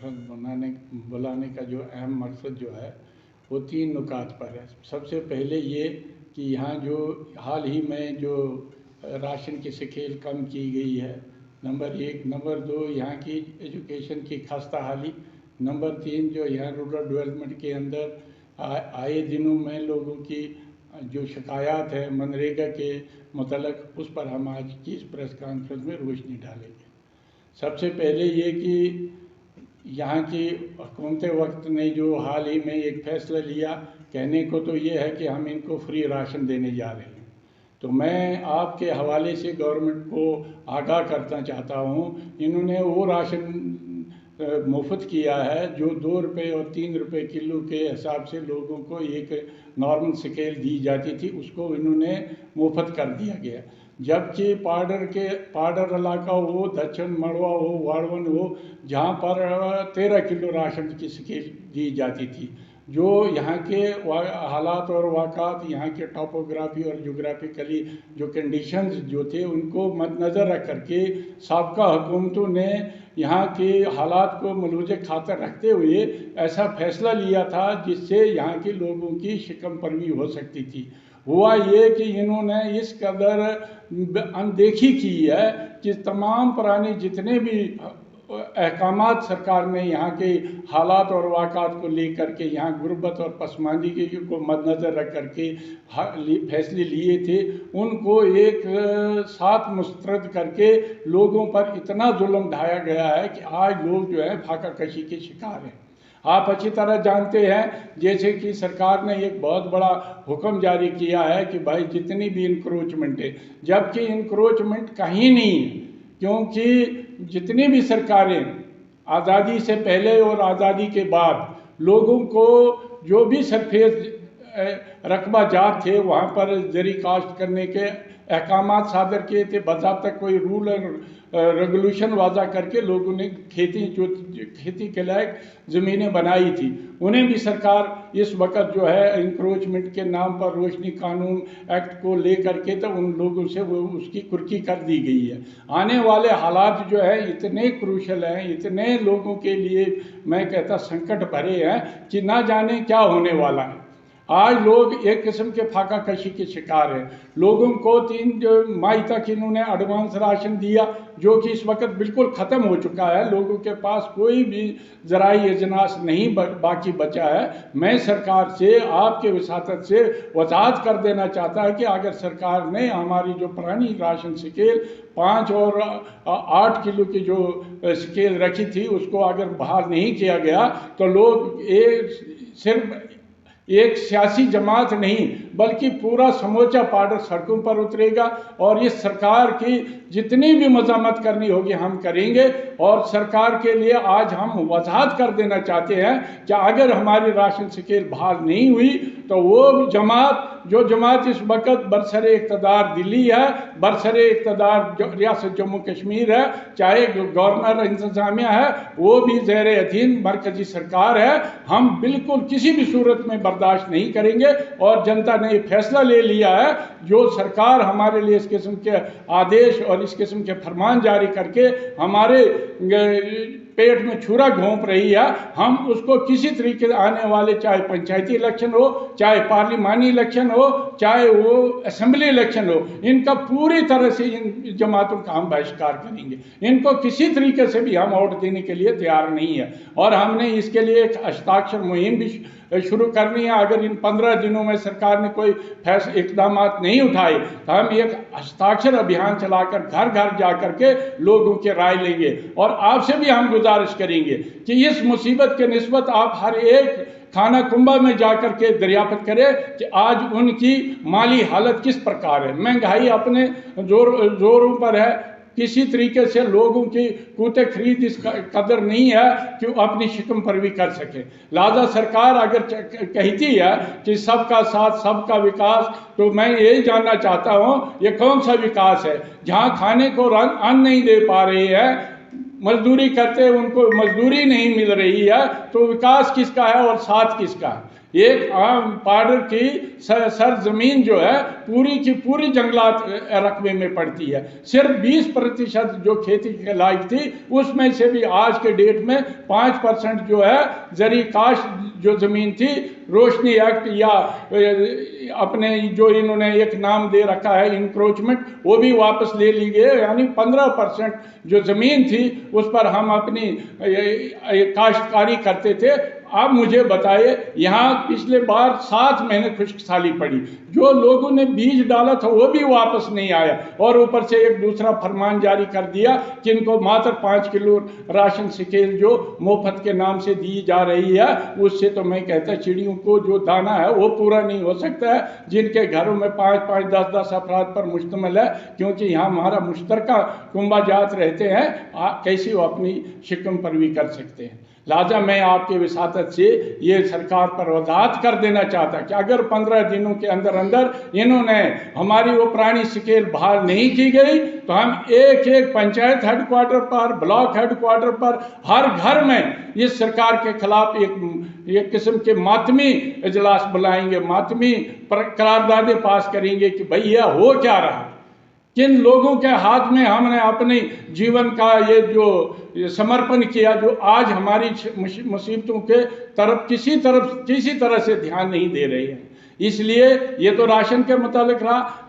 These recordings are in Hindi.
कॉन्फ्रेंस बुलाने का जो अहम मकसद जो है वो 3 नुकात पर है। सबसे पहले ये कि यहाँ जो हाल ही में जो राशन की स्केल कम की गई है, नंबर 1। नंबर 2, यहाँ की एजुकेशन की खस्ता हाली। नंबर 3, जो यहाँ रूरल डेवलपमेंट के अंदर आए दिनों में लोगों की जो शिकायत है मनरेगा के मुतल्लिक़, उस पर हम आज की इस प्रेस कॉन्फ्रेंस में रोशनी डालेंगे। सबसे पहले ये कि यहाँ की हुकूमत वक्त ने जो हाल ही में एक फ़ैसला लिया, कहने को तो ये है कि हम इनको फ्री राशन देने जा रहे हैं। तो मैं आपके हवाले से गवर्नमेंट को आगाह करना चाहता हूँ, इन्होंने वो राशन मुफ्त किया है जो 2 रुपये और 3 रुपये किलो के हिसाब से लोगों को एक नॉर्मल स्केल दी जाती थी, उसको इन्होंने मुफ्त कर दिया गया। जबकि पाडर इलाका हो, दक्षिण मड़वा हो, वाड़वन हो, जहाँ पर 13 किलो राशन की स्केल दी जाती थी, जो यहाँ के हालात और वाक़ात, यहाँ के टोपोग्राफी और जोग्राफिकली जो कंडीशंस जो थे, उनको मद्देनज़र रख करके साबका हुकूमतों ने यहाँ के हालात को मलूज़ खातर रखते हुए ऐसा फ़ैसला लिया था जिससे यहाँ के लोगों की शिकम परवी हो सकती थी। हुआ ये कि इन्होंने इस कदर अनदेखी की है कि तमाम पुराने जितने भी अहकामात सरकार ने यहाँ के हालात और वाक़ात को लेकर के, यहाँ गुर्बत और पसमानदगी को मद्देनज़र रख करके फैसले लिए थे, उनको एक साथ मुस्तरद करके लोगों पर इतना जुल्म ढाया गया है कि आज लोग जो है फाका कशी के शिकार हैं। आप अच्छी तरह जानते हैं, जैसे कि सरकार ने एक बहुत बड़ा हुक्म जारी किया है कि भाई जितनी भी इंक्रोचमेंट है, जबकि इंक्रोचमेंट कहीं नहीं है, क्योंकि जितनी भी सरकारें आज़ादी से पहले और आज़ादी के बाद लोगों को जो भी सरफेस रकबा जात थे वहाँ पर जरी काश्त करने के अहकामात सादर किए थे, बाज़ाब्ता कोई रूल और रेगुलेशन वाज़ा करके लोगों ने खेती के लायक ज़मीनें बनाई थी। उन्हें भी सरकार इस वक्त जो है इंक्रोचमेंट के नाम पर रोशनी कानून एक्ट को ले करके तो उन लोगों से वो उसकी कुर्की कर दी गई है। आने वाले हालात जो है इतने क्रूशल हैं, इतने लोगों के लिए मैं कहता संकट भरे हैं कि ना जाने क्या होने वाला है। आज लोग एक किस्म के फाका कशी के शिकार हैं। लोगों को 3 माह तक इन्होंने एडवांस राशन दिया, जो कि इस वक्त बिल्कुल ख़त्म हो चुका है। लोगों के पास कोई भी ज़राई अजनास नहीं बाकी बचा है। मैं सरकार से आपके वसातत से वजाहत कर देना चाहता है कि अगर सरकार ने हमारी जो पुरानी राशन स्केल 5 और 8 किलो की जो स्केल रखी थी उसको अगर बहाल नहीं किया गया तो लोग सिर्फ एक सियासी जमात नहीं बल्कि पूरा समूचा पार्टी सड़कों पर उतरेगा और इस सरकार की जितनी भी मज़म्मत करनी होगी हम करेंगे। और सरकार के लिए आज हम वजाहत कर देना चाहते हैं कि अगर हमारी राशन स्केल बहाल नहीं हुई तो वो जमात इस वक्त बरसरे इक़्तिदार दिल्ली है, बरसरे इक़्तिदार रियासत जम्मू कश्मीर है, चाहे गवर्नर इंतज़ामिया है, वो भी ज़ेर अधीन मरकज़ी सरकार है। हम बिल्कुल किसी भी सूरत में बर्दाश्त नहीं करेंगे और जनता ने फैसला ले लिया है। जो सरकार हमारे लिए इस किस्म के आदेश और इस किस्म के फरमान जारी करके हमारे पेट में छुरा घोंप रही है, हम उसको किसी तरीके से आने वाले चाहे पंचायती इलेक्शन हो, चाहे पार्लिमानी इलेक्शन हो, चाहे वो असेंबली इलेक्शन हो, इनका पूरी तरह से इन जमातों का हम बहिष्कार करेंगे। इनको किसी तरीके से भी हम वोट देने के लिए तैयार नहीं है और हमने इसके लिए एक हस्ताक्षर मुहिम भी शुरू करनी है। अगर इन 15 दिनों में सरकार ने कोई इक़दाम नहीं उठाए तो हम एक हस्ताक्षर अभियान चलाकर घर घर जा कर के लोगों की राय लेंगे और आपसे भी हम गुजारिश करेंगे कि इस मुसीबत के निस्बत आप हर एक खाना कुंबा में जाकर के दरियाफ्त करें कि आज उनकी माली हालत किस प्रकार है। महंगाई अपने जोरों पर है, किसी तरीके से लोगों की कूते खरीद इस कदर नहीं है कि वो अपनी शिकम पर भी कर सके। लिहाजा सरकार अगर कहती है कि सबका साथ सबका विकास, तो मैं यही जानना चाहता हूँ ये कौन सा विकास है जहाँ खाने को अन्न नहीं दे पा रहे हैं, मजदूरी करते उनको मजदूरी नहीं मिल रही है, तो विकास किसका है और साथ किसका है। एक पाउडर की सरजमीन जो है पूरी की पूरी जंगलात रकबे में पड़ती है। सिर्फ 20% जो खेती के लायक थी उसमें से भी आज के डेट में 5% जो है जरी काश जो ज़मीन थी, रोशनी एक्ट या अपने जो इन्होंने एक नाम दे रखा है इंक्रोचमेंट, वो भी वापस ले ली गई। यानी 15% जो ज़मीन थी उस पर हम अपनी काश्तकारी करते थे। अब मुझे बताइए, यहाँ पिछले बार 7 महीने खुश्क साली पड़ी, जो लोगों ने बीज डाला था वो भी वापस नहीं आया, और ऊपर से एक दूसरा फरमान जारी कर दिया कि इनको मात्र 5 किलो राशन स्केल जो मुफ्त के नाम से दी जा रही है, उससे तो मैं कहता चिड़ियों को जो दाना है वो पूरा नहीं हो सकता है, जिनके घरों में 5-5, 10-10 अफराद पर मुश्तमिल है, क्योंकि यहाँ हमारा मुश्तरका कुंबा जात रहते हैं, कैसी वो अपनी शिकम परवी कर सकते हैं। लिहाजा मैं आपके विसातत से ये सरकार पर वजाहत कर देना चाहता कि अगर 15 दिनों के अंदर अंदर इन्होंने हमारी वो पुरानी स्केल बहाल नहीं की गई तो हम एक पंचायत हेडक्वार्टर पर, ब्लॉक हेडक्वार्टर पर, हर घर में इस सरकार के खिलाफ एक किस्म के मातमी इजलास बुलाएंगे, मातमी करारदादे पास करेंगे कि भाई यह हो क्या रहा, किन लोगों के हाथ में हमने अपने जीवन का ये जो समर्पण किया, जो आज हमारी मुसीबतों के तरफ किसी तरह से ध्यान नहीं दे रहे हैं। इसलिए ये तो राशन के मुताबिक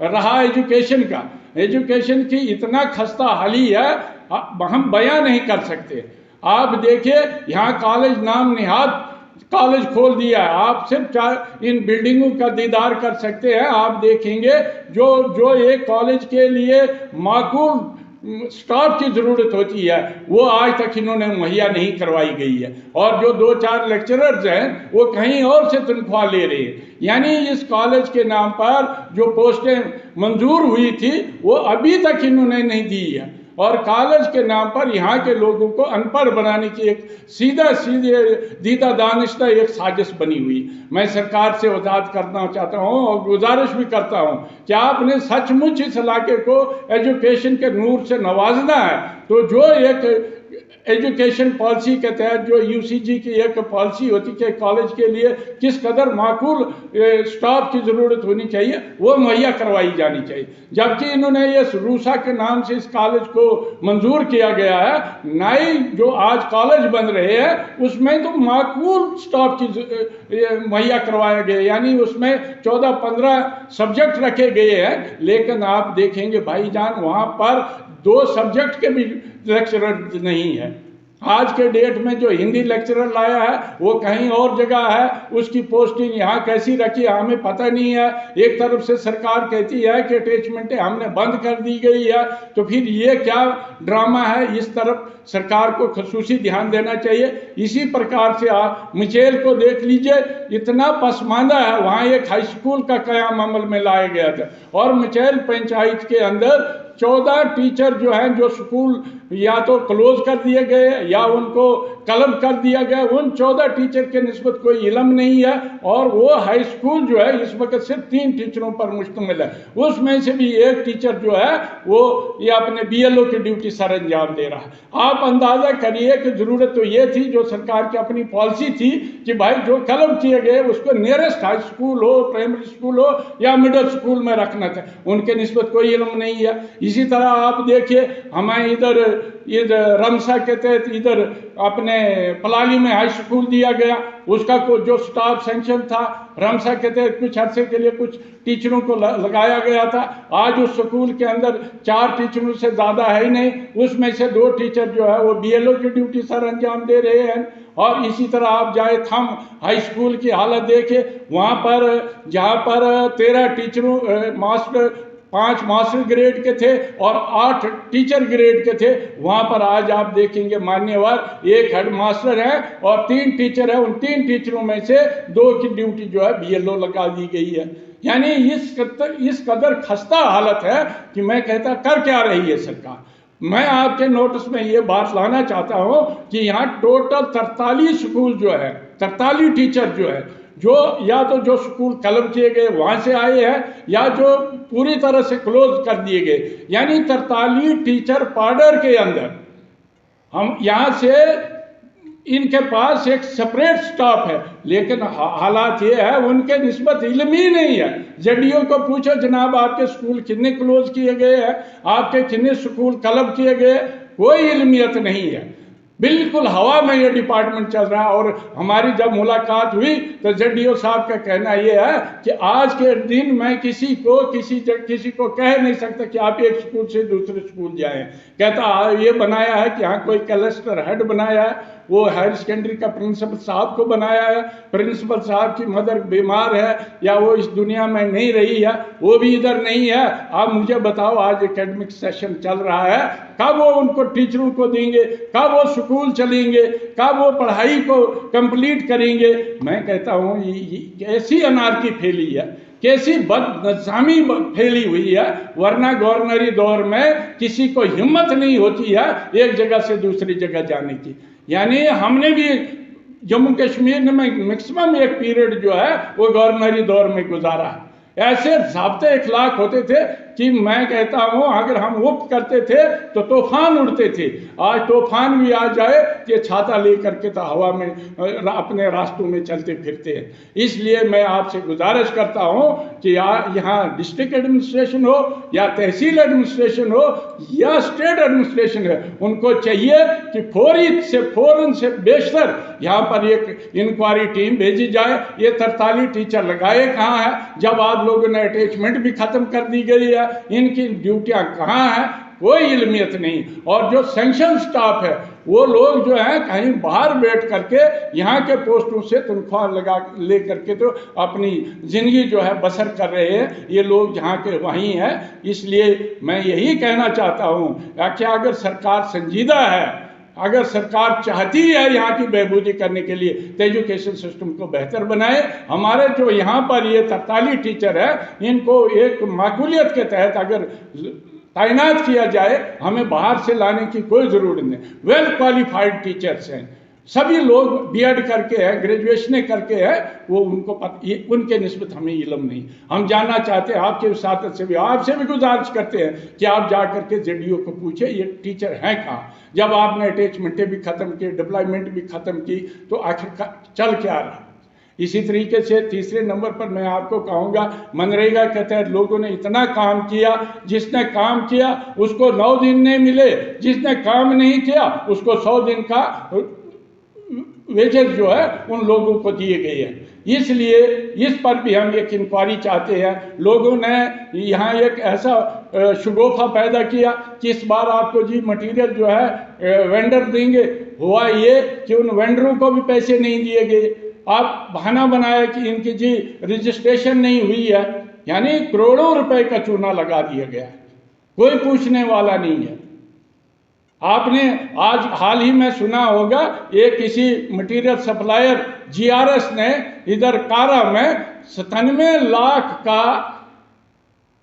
रहा एजुकेशन का, एजुकेशन की इतना खस्ता हाली है हम बयां नहीं कर सकते। आप देखिए यहाँ कॉलेज नाम निहाद कॉलेज खोल दिया है, आप सिर्फ इन बिल्डिंगों का दीदार कर सकते हैं। आप देखेंगे जो एक कॉलेज के लिए माकूल स्टाफ की ज़रूरत होती है वो आज तक इन्होंने मुहैया नहीं करवाई गई है, और जो 2-4 लेक्चरर्स हैं वो कहीं और से तनख्वाह ले रहे हैं। यानी इस कॉलेज के नाम पर जो पोस्टें मंजूर हुई थी वो अभी तक इन्होंने नहीं दी है, और कॉलेज के नाम पर यहाँ के लोगों को अनपढ़ बनाने की एक सीधे दीदा दानिश्ता एक साजिश बनी हुई। मैं सरकार से वजाहत करना चाहता हूँ और गुजारिश भी करता हूँ कि आपने सचमुच इस इलाके को एजुकेशन के नूर से नवाजना है तो जो एक एजुकेशन पॉलिसी के तहत जो यूसीजी की एक पॉलिसी होती है कि कॉलेज के लिए किस कदर माकूल स्टाफ की ज़रूरत होनी चाहिए वो मुहैया करवाई जानी चाहिए। जबकि इन्होंने ये रूसा के नाम से इस कॉलेज को मंजूर किया गया है, नए जो आज कॉलेज बन रहे हैं उसमें तो माकूल स्टाफ की मुहैया करवाया गया, यानी उसमें 14-15 सब्जेक्ट रखे गए हैं, लेकिन आप देखेंगे भाईजान वहाँ पर 2 सब्जेक्ट के भी लेक्चरर नहीं है। आज के डेट में जो हिंदी लेक्चरर लाया है वो कहीं और जगह है, उसकी पोस्टिंग यहाँ कैसी रखी है हमें पता नहीं है। एक तरफ से सरकार कहती है कि अटैचमेंटें हमने बंद कर दी गई है, तो फिर ये क्या ड्रामा है, इस तरफ सरकार को खसूसी ध्यान देना चाहिए। इसी प्रकार से आप मिचेल को देख लीजिए, इतना पसमानदा है, वहाँ एक हाई स्कूल का क़याम अमल में लाया गया था और मिचेल पंचायत के अंदर 14 टीचर जो हैं जो स्कूल या तो क्लोज कर दिए गए या उनको कलब कर दिया गया, उन 14 टीचर के निस्बत कोई इल्म नहीं है, और वो हाई स्कूल जो है इस वक्त सिर्फ 3 टीचरों पर मुश्तमिल है, उसमें से भी एक टीचर जो है वो ये अपने BLO की ड्यूटी सर अंजाम दे रहा है। आप अंदाज़ा करिए कि ज़रूरत तो ये थी, जो सरकार की अपनी पॉलिसी थी कि भाई जो कलब किए गए उसको नियरेस्ट हाई स्कूल हो, प्राइमरी स्कूल हो या मिडिल स्कूल में रखना था, उनके निस्बत कोई इल्म नहीं है। इसी तरह आप देखिए हमें इधर रमसा के तहत इधर अपने पलाली में हाई स्कूल दिया गया, उसका जो स्टाफ सेंक्शन था रमसा के तहत कुछ अरसे के लिए कुछ टीचरों को लगाया गया था। आज उस स्कूल के अंदर 4 टीचरों से ज़्यादा है ही नहीं, उसमें से 2 टीचर जो है वो BLO की ड्यूटी सर अंजाम दे रहे हैं। और इसी तरह आप जाए थम हाई स्कूल की हालत देखे, वहाँ पर जहाँ पर 13 टीचरों मास्टर 5 मास्टर ग्रेड के थे और 8 टीचर ग्रेड के थे, वहाँ पर आज आप देखेंगे मान्यवर 1 हेड मास्टर है और 3 टीचर है, उन 3 टीचरों में से 2 की ड्यूटी जो है BLO लगा दी गई है। यानी इस कदर खस्ता हालत है कि मैं कहता कर क्या रही है सरकार। मैं आपके नोटिस में ये बात लाना चाहता हूँ कि यहाँ टोटल 43 स्कूल जो है, 43 टीचर जो है, जो या तो जो स्कूल कलब किए गए वहाँ से आए हैं या जो पूरी तरह से क्लोज कर दिए गए, यानी 43 टीचर पार्डर के अंदर हम यहाँ से इनके पास एक सेपरेट स्टाफ है, लेकिन हालात ये है उनके निस्बत इल्म ही नहीं है। जेडीओ को पूछो जनाब आपके स्कूल कितने क्लोज किए गए हैं, आपके कितने स्कूल क्लब किए गए, कोई इल्मियत नहीं है, बिल्कुल हवा में ये डिपार्टमेंट चल रहा है। और हमारी जब मुलाकात हुई तो जेडीओ साहब का कहना ये है कि आज के दिन मैं किसी को कह नहीं सकता कि आप एक स्कूल से दूसरे स्कूल जाएं। कहता ये बनाया है कि यहाँ कोई क्लस्टर हेड बनाया है, वो हायर सेकेंडरी का प्रिंसिपल साहब को बनाया है, प्रिंसिपल साहब की मदर बीमार है या वो इस दुनिया में नहीं रही है, वो भी इधर नहीं है। आप मुझे बताओ आज एकेडमिक सेशन चल रहा है, कब वो उनको टीचरों को देंगे, कब वो स्कूल चलेंगे, कब वो पढ़ाई को कंप्लीट करेंगे। मैं कहता हूँ कैसी अनारकी फैली है, कैसी बदनज़ामी फैली हुई है, वरना गवर्नरी दौर में किसी को हिम्मत नहीं होती है एक जगह से दूसरी जगह जाने की। यानी हमने भी जम्मू कश्मीर में मैक्सिमम एक पीरियड जो है वो गवर्नरी दौर में गुजारा है। ऐसे ज़ाब्ते इखलाक होते थे कि मैं कहता हूँ अगर हम वक्त करते थे तो तूफान उड़ते थे। आज तूफान भी आ जाए कि छाता लेकर के तो हवा में अपने रास्तों में चलते फिरते हैं। इसलिए मैं आपसे गुजारिश करता हूँ कि यहाँ डिस्ट्रिक्ट एडमिनिस्ट्रेशन हो या तहसील एडमिनिस्ट्रेशन हो या स्टेट एडमिनिस्ट्रेशन है, उनको चाहिए कि फौरन से बेशतर यहाँ पर एक इंक्वायरी टीम भेजी जाए। ये 43 टीचर लगाए कहाँ है जब आप लोगों ने अटैचमेंट भी ख़त्म कर दी गई है, इनकी ड्यूटियां कहाँ हैं, कोई इल्मियत नहीं। और जो सैंक्शन स्टाफ है वो लोग जो है कहीं बाहर बैठ करके यहाँ के पोस्टों से तनख्वाह लगा ले करके तो अपनी ज़िंदगी जो है बसर कर रहे हैं, ये लोग यहाँ के वहीं हैं। इसलिए मैं यही कहना चाहता हूँ कि अगर सरकार संजीदा है, अगर सरकार चाहती है यहाँ की बहबूदी करने के लिए तो एजुकेशन सिस्टम को बेहतर बनाए। हमारे जो यहाँ पर ये 43 टीचर है इनको एक माकूलियत के तहत अगर तैनात किया जाए, हमें बाहर से लाने की कोई ज़रूरत नहीं। वेल क्वालिफाइड टीचर्स हैं, सभी लोग बीएड करके हैं, ग्रेजुएशन करके हैं, वो उनके निस्बत हमें इल्म नहीं। हम जानना चाहते हैं आपके उस्ताद से भी, आपसे भी गुजारिश करते हैं कि आप जा करके जेडीओ को पूछे ये टीचर हैं कहाँ। जब आपने अटैचमेंटें भी ख़त्म की, डिप्लॉयमेंट भी ख़त्म की, तो आखिर चल क्या रहा। इसी तरीके से तीसरे नंबर पर मैं आपको कहूँगा मनरेगा के तहत लोगों ने इतना काम किया, जिसने काम किया उसको 9 दिन नहीं मिले, जिसने काम नहीं किया उसको 100 दिन का वेजेस जो है उन लोगों को दिए गए हैं। इसलिए इस पर भी हम एक इंक्वायरी चाहते हैं। लोगों ने यहाँ एक ऐसा शगुफा पैदा किया कि इस बार आपको जी मटेरियल जो है वेंडर देंगे। हुआ ये कि उन वेंडरों को भी पैसे नहीं दिए गए। आप बहाना बनाया कि इनकी जी रजिस्ट्रेशन नहीं हुई है, यानी करोड़ों रुपए का चूना लगा दिया गया है, कोई पूछने वाला नहीं है। आपने आज हाल ही में सुना होगा एक किसी मटेरियल सप्लायर जीआरएस ने इधर कारा में 97 लाख का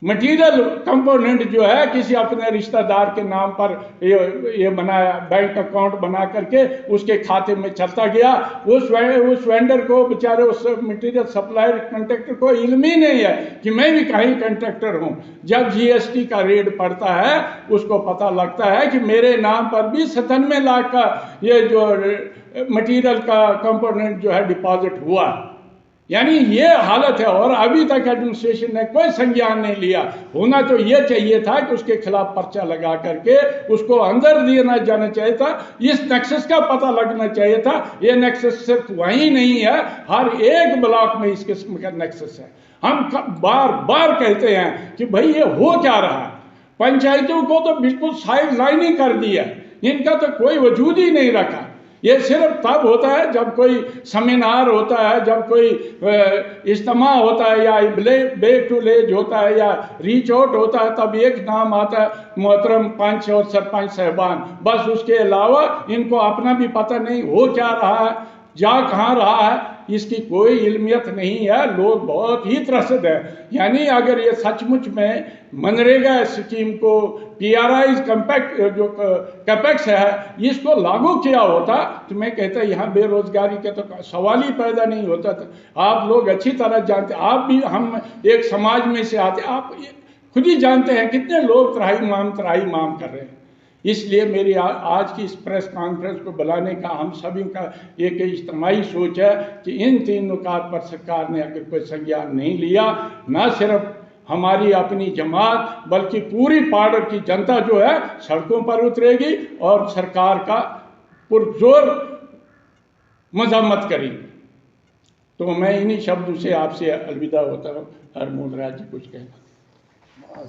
मटेरियल कंपोनेंट जो है किसी अपने रिश्तेदार के नाम पर ये बनाया, बैंक अकाउंट बना करके उसके खाते में चलता गया। उस वेंडर को बेचारे उस मटेरियल सप्लायर कंट्रैक्टर को इल्म ही नहीं है कि मैं भी कहीं कंट्रैक्टर हूँ। जब जीएसटी का रेट पड़ता है उसको पता लगता है कि मेरे नाम पर भी 97 लाख का ये जो मटेरियल का कंपोनेंट जो है डिपॉजिट हुआ। यानी ये हालत है और अभी तक एडमिनिस्ट्रेशन ने कोई संज्ञान नहीं लिया। होना तो ये चाहिए था कि उसके खिलाफ पर्चा लगा करके उसको अंदर दिया जाना चाहिए था, इस नेक्सस का पता लगना चाहिए था। ये नेक्सस सिर्फ वहीं नहीं है, हर एक ब्लॉक में इस किस्म का नेक्सस है। हम बार बार कहते हैं कि भाई ये हो क्या रहा है। पंचायतों को तो बिल्कुल साइड लाइन ही कर दिया, इनका तो कोई वजूद ही नहीं रखा। ये सिर्फ तब होता है जब कोई सेमिनार होता है, जब कोई इज्तिमा होता है या बैक टू विलेज होता है या रीच आउट होता है, तब एक नाम आता है मोहतरम पंच और सरपंच साहबान। बस उसके अलावा इनको अपना भी पता नहीं हो क्या रहा है, जा कहाँ रहा है, इसकी कोई इल्मियत नहीं है। लोग बहुत ही त्रस्त है। यानी अगर ये सचमुच में मनरेगा स्कीम को PRI कैपेक्स है इसको लागू किया होता तो मैं कहता यहाँ बेरोजगारी के तो सवाल ही पैदा नहीं होता था। आप लोग अच्छी तरह जानते, आप भी, हम एक समाज में से आते, आप खुद ही जानते हैं कितने लोग त्राही माम कर रहे हैं। इसलिए मेरी आज की इस प्रेस कॉन्फ्रेंस को बुलाने का हम सभी का एक इज्तिमाई सोच है कि इन 3 नुकात पर सरकार ने अगर कोई संज्ञान नहीं लिया, न सिर्फ हमारी अपनी जमात बल्कि पूरी पार्डर की जनता जो है सड़कों पर उतरेगी और सरकार का पुरजोर मजम्मत करेगी। तो मैं इन्हीं शब्दों से आपसे अलविदा होता हूँ। हरमोहन राज जी कुछ कहना।